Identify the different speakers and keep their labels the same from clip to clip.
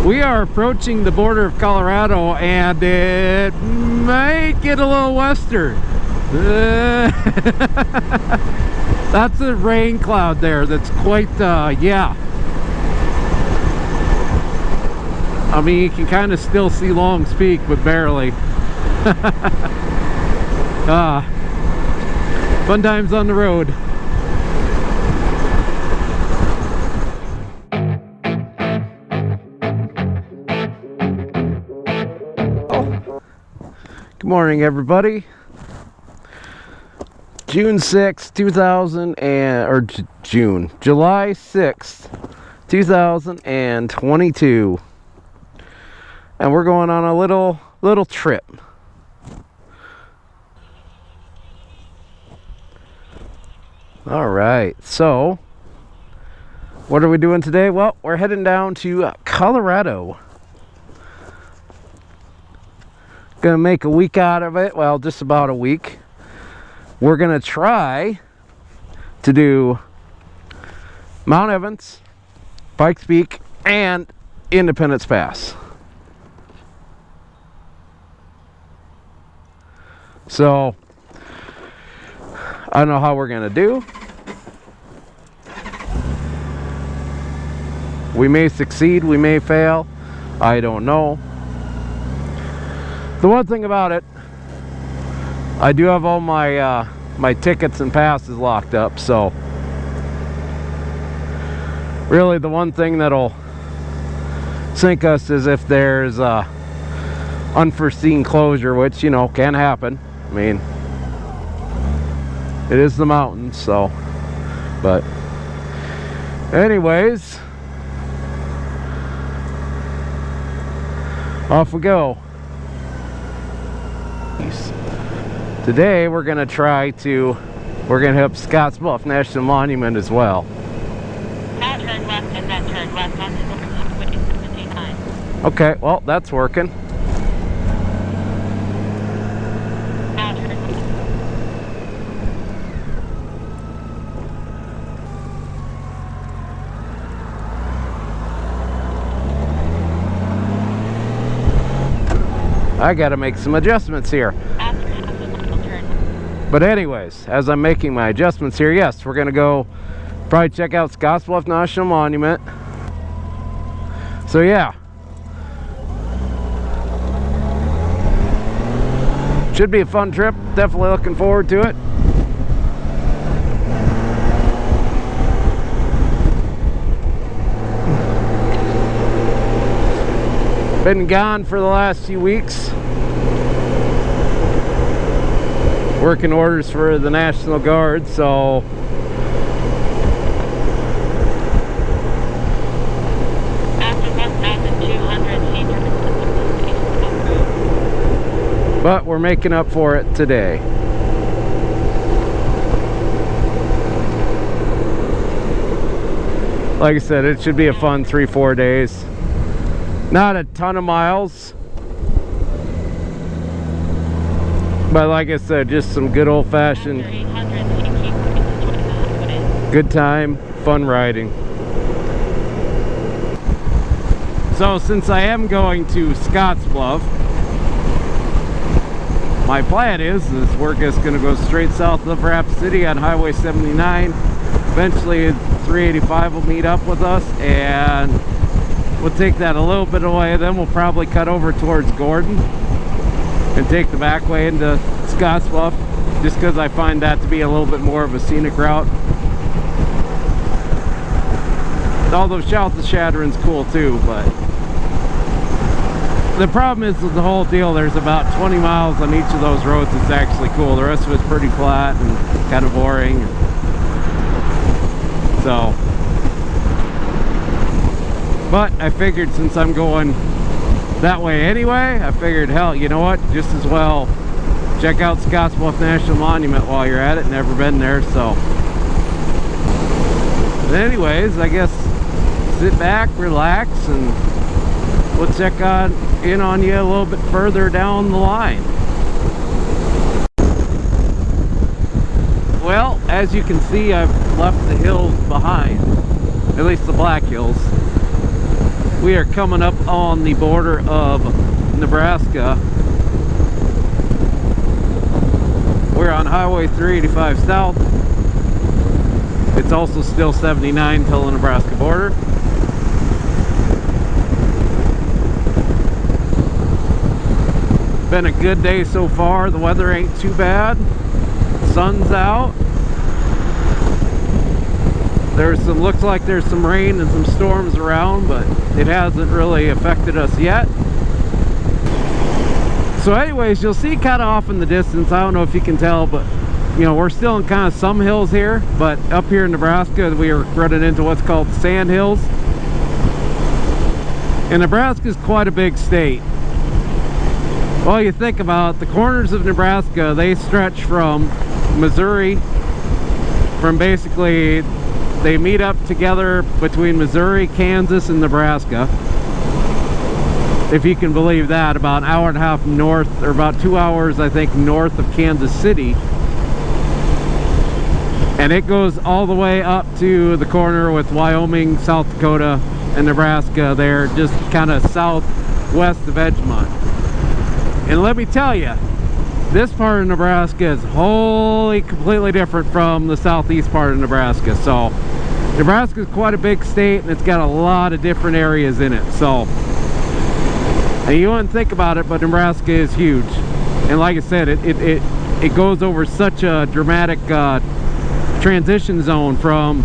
Speaker 1: We are approaching the border of Colorado, and it might get a little western. That's a rain cloud there. That's quite, yeah. I mean, you can kind of still see Long's Peak, but barely. Fun times on the road. Good morning, everybody. July 6th, 2022. And we're going on a little trip. All right, so what are we doing today? Well, we're heading down to Colorado. Gonna make a week out of it. Well, just about a week. We're gonna try to do Mount Evans, Pikes Peak, and Independence Pass. So I don't know how we're gonna do. We may succeed, we may fail. I don't know. The one thing about it, I do have all my my tickets and passes locked up, so really the one thing that'll sink us is if there's unforeseen closure, which, you know, can happen. I mean, it is the mountains, so, but anyways, off we go. Today we're gonna hit Scottsbluff National Monument as well.
Speaker 2: Now turn left and then turn left onto Highway 79.
Speaker 1: Okay, well, that's working.
Speaker 2: Now turn left.
Speaker 1: I gotta make some adjustments here. But anyways, as I'm making my adjustments here, yes, we're gonna go probably check out Scottsbluff National Monument. So yeah, should be a fun trip. Definitely looking forward to it. Been gone for the last few weeks, working orders for the National Guard, so
Speaker 2: After 1,200 feet,
Speaker 1: but we're making up for it today. Like I said, it should be a fun 3-4 days. Not a ton of miles, but like I said, just some good old-fashioned good time, fun riding. So since I am going to Scottsbluff, my plan is we're just going to go straight south of Rapid City on Highway 79. Eventually 385 will meet up with us, and we'll take that a little bit away. Then we'll probably cut over towards Gordon and take the back way into Scottsbluff, just because I find that to be a little bit more of a scenic route. Although South of Shadron's cool too, but the problem is with the whole deal, there's about 20 miles on each of those roads that's actually cool. The rest of it's pretty flat and kind of boring. So, but I figured since I'm going that way anyway, I figured, hell, you know what, just as well check out Scottsbluff National Monument while you're at it. Never been there, so. But anyways, I guess sit back, relax, and we'll check in on you a little bit further down the line. Well, as you can see, I've left the hills behind, at least the Black Hills. We are coming up on the border of Nebraska. We're on Highway 385 South. It's also still 79 till the Nebraska border. Been a good day so far. The weather ain't too bad. Sun's out. Looks like there's some rain and some storms around, but it hasn't really affected us yet. So anyways, you'll see kind of off in the distance, I don't know if you can tell, but you know, we're still in kind of some hills here, but up here in Nebraska we are running into what's called the sand hills. And Nebraska is quite a big state. Well, you think about it, the corners of Nebraska, they stretch from Missouri, from basically, they meet up together between Missouri, Kansas, and Nebraska. If you can believe that, about an hour and a half north, or about 2 hours, I think, north of Kansas City. And it goes all the way up to the corner with Wyoming, South Dakota, and Nebraska there, just kind of southwest of Edgemont. And let me tell you, this part of Nebraska is wholly completely different from the southeast part of Nebraska. So Nebraska is quite a big state, and it's got a lot of different areas in it. So and you wouldn't think about it, but Nebraska is huge. And like I said, it goes over such a dramatic transition zone from,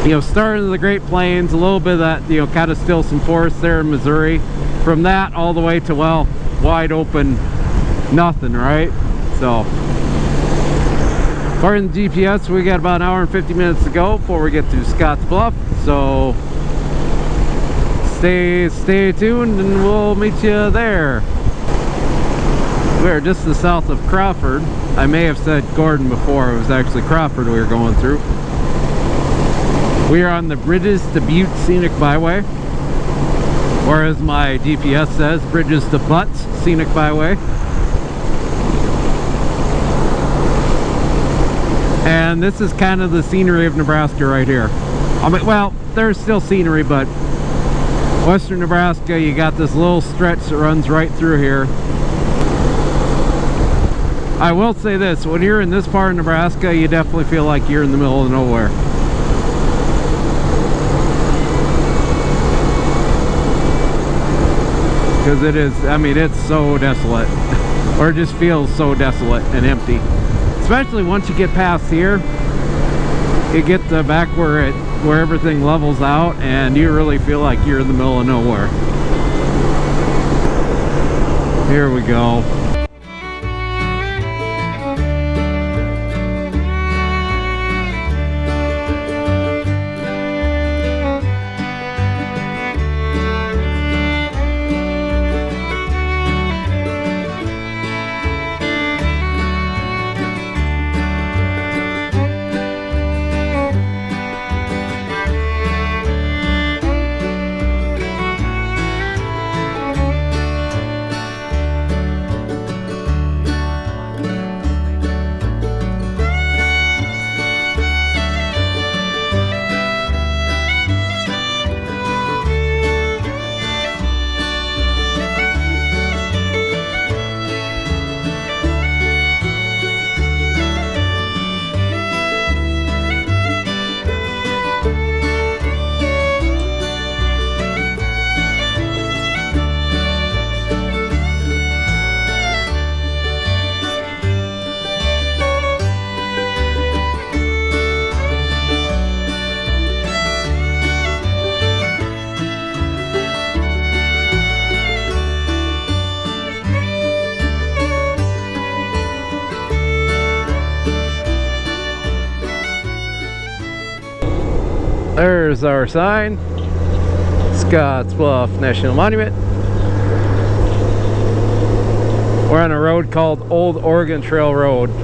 Speaker 1: you know, starting in the Great Plains, a little bit of that, you know, kind of still some forest there in Missouri. From that all the way to, well, wide open nothing, right? So according to the GPS, we got about an hour and 50 minutes to go before we get to Scottsbluff. So stay tuned and we'll meet you there. We're just to the south of Crawford. I may have said Gordon before. It was actually Crawford we were going through. We are on the Bridges to Butte Scenic Byway, or as my GPS says, Bridges to Butts Scenic Byway. And this is kind of the scenery of Nebraska right here. I mean, well, there's still scenery, but western Nebraska, you got this little stretch that runs right through here. I will say this, when you're in this part of Nebraska, you definitely feel like you're in the middle of nowhere. Because it is, I mean, it's so desolate. Or it just feels so desolate and empty. Especially once you get past here, you get back where everything levels out and you really feel like you're in the middle of nowhere. Here we go. There's our sign, Scottsbluff National Monument. We're on a road called Old Oregon Trail Road.
Speaker 2: After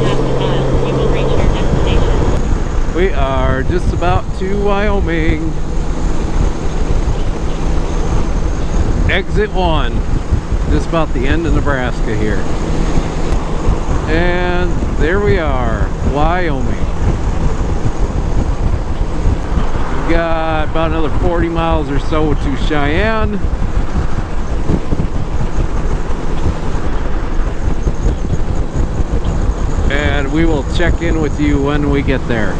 Speaker 2: half a mile, you will reach your destination.
Speaker 1: We are just about to Wyoming. exit 1. Just about the end of Nebraska here. And there we are, Wyoming. We got about another 40 miles or so to Cheyenne. And we will check in with you when we get there.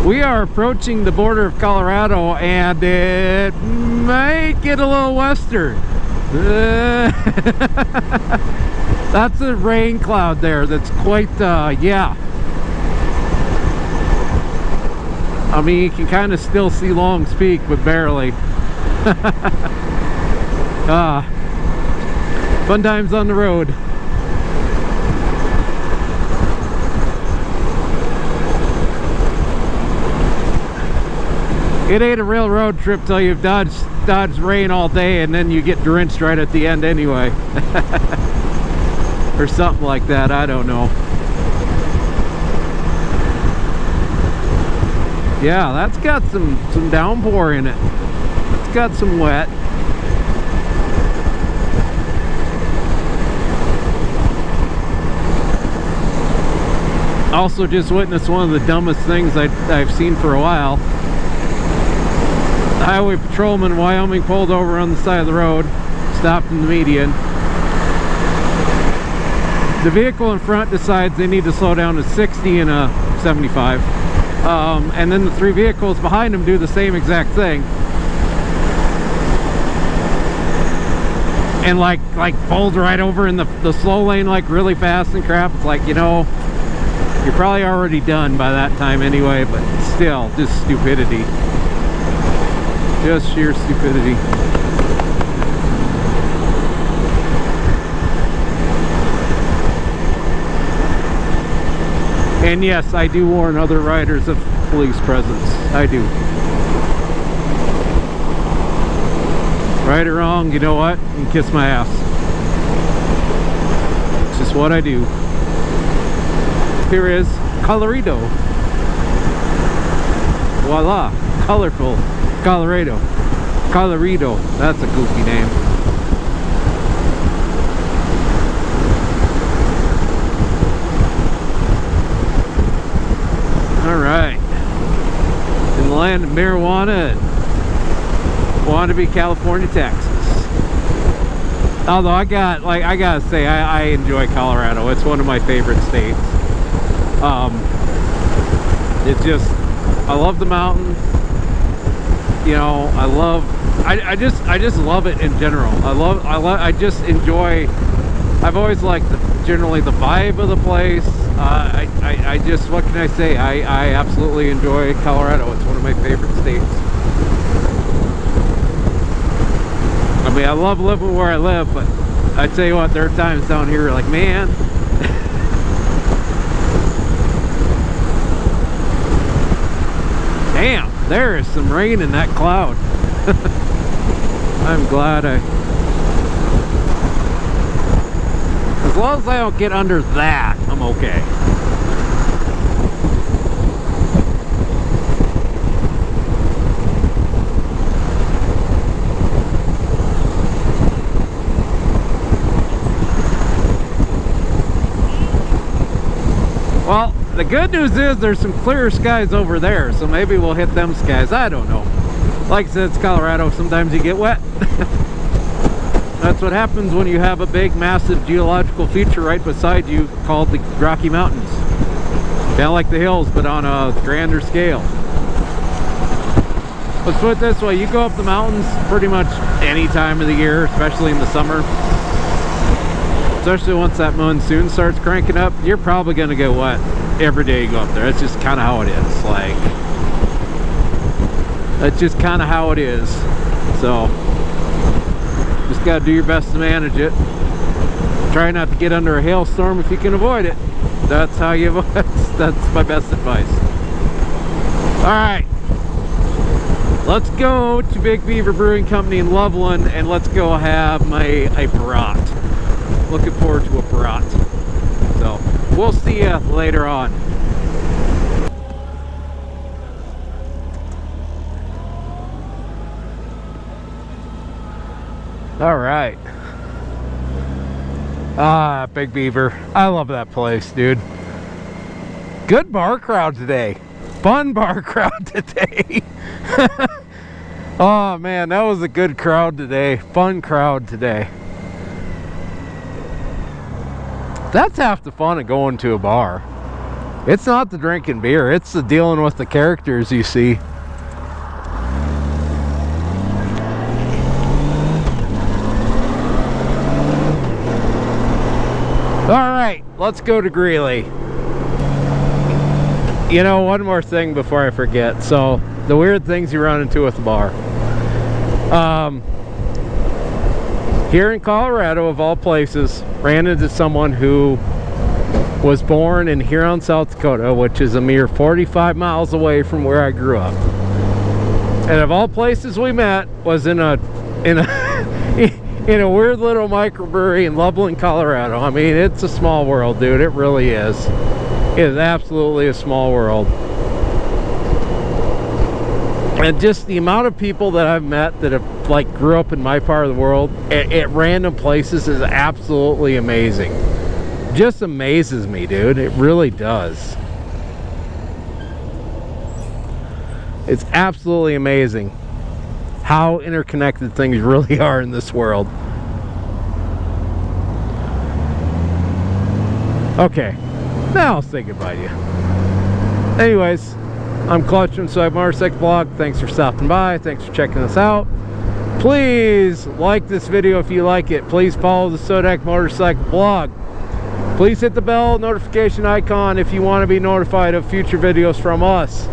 Speaker 1: We are approaching the border of Colorado, and it might get a little western. That's a rain cloud there. That's quite, yeah. I mean, you can kind of still see Long's Peak, but barely. Fun times on the road. It ain't a real road trip till you've dodged rain all day, and then you get drenched right at the end anyway. Or something like that, I don't know. Yeah, that's got some downpour in it. It's got some wet. Also just witnessed one of the dumbest things I've seen for a while. The highway patrolman in Wyoming pulled over on the side of the road, stopped in the median. The vehicle in front decides they need to slow down to 60 and a 75. And then the three vehicles behind them do the same exact thing. And like pulled right over in the slow lane like really fast and crap. It's like, you know, you're probably already done by that time anyway, but still, just stupidity. Just sheer stupidity. And yes, I do warn other riders of police presence. I do. Right or wrong, you know what? You can kiss my ass. It's just what I do. Here is Colorado. Voila. Colorful. Colorado. Colorado. That's a goofy name. Alright. In the land of marijuana and wannabe California, Texas. Although I gotta say, I enjoy Colorado. It's one of my favorite states. It's just, I love the mountains. You know, I just love it in general. I just enjoy, I've always liked generally the vibe of the place. I just, what can I say? I absolutely enjoy Colorado. It's one of my favorite states. I mean, I love living where I live, but I tell you what, there are times down here like, man. Damn, there is some rain in that cloud. I'm glad as long as I don't get under that, I'm okay. Well, the good news is there's some clearer skies over there, so maybe we'll hit them skies. I don't know. Like I said, it's Colorado. Sometimes you get wet. That's what happens when you have a big, massive geological feature right beside you called the Rocky Mountains. Kind of like the hills, but on a grander scale. Let's put it this way, you go up the mountains pretty much any time of the year, especially in the summer. Especially once that monsoon starts cranking up, you're probably going to get wet every day you go up there. That's just kind of how it is. Like, that's just kind of how it is. So, just got to do your best to manage it. Try not to get under a hailstorm if you can avoid it. That's how you avoid it. That's my best advice. Alright. Let's go to Big Beaver Brewing Company in Loveland and let's go have a brat. Looking forward to a brat. So, we'll see you later on. All right. Ah, Big Beaver. I love that place, dude. Good bar crowd today. Fun bar crowd today. Oh man, that was a good crowd today. Fun crowd today. That's half the fun of going to a bar. It's not the drinking beer, it's the dealing with the characters you see. Alright, let's go to Greeley. You know, one more thing before I forget. So, the weird things you run into at the bar. Here in Colorado, of all places, ran into someone who was born in Huron, South Dakota, which is a mere 45 miles away from where I grew up. And of all places we met was in a in a weird little microbrewery in Loveland, Colorado. I mean, it's a small world, dude. It really is. It is absolutely a small world. And just the amount of people that I've met that have like grew up in my part of the world at random places is absolutely amazing. Just amazes me, dude. It really does. It's absolutely amazing how interconnected things really are in this world. Okay, now I'll say goodbye to you. Anyways, I'm Clutch from Sodak Motorcycle Blog. Thanks for stopping by. Thanks for checking us out. Please like this video if you like it. Please follow the Sodak Motorcycle Blog. Please hit the bell notification icon if you want to be notified of future videos from us.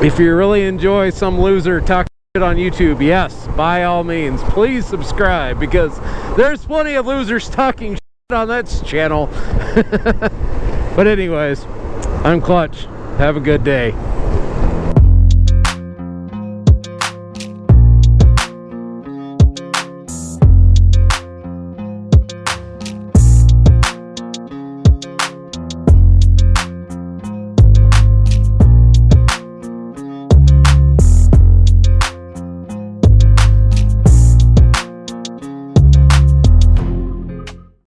Speaker 1: If you really enjoy some loser talking shit on YouTube, yes, by all means, please subscribe, because there's plenty of losers talking shit on that channel. But anyways, I'm Clutch. Have a good day.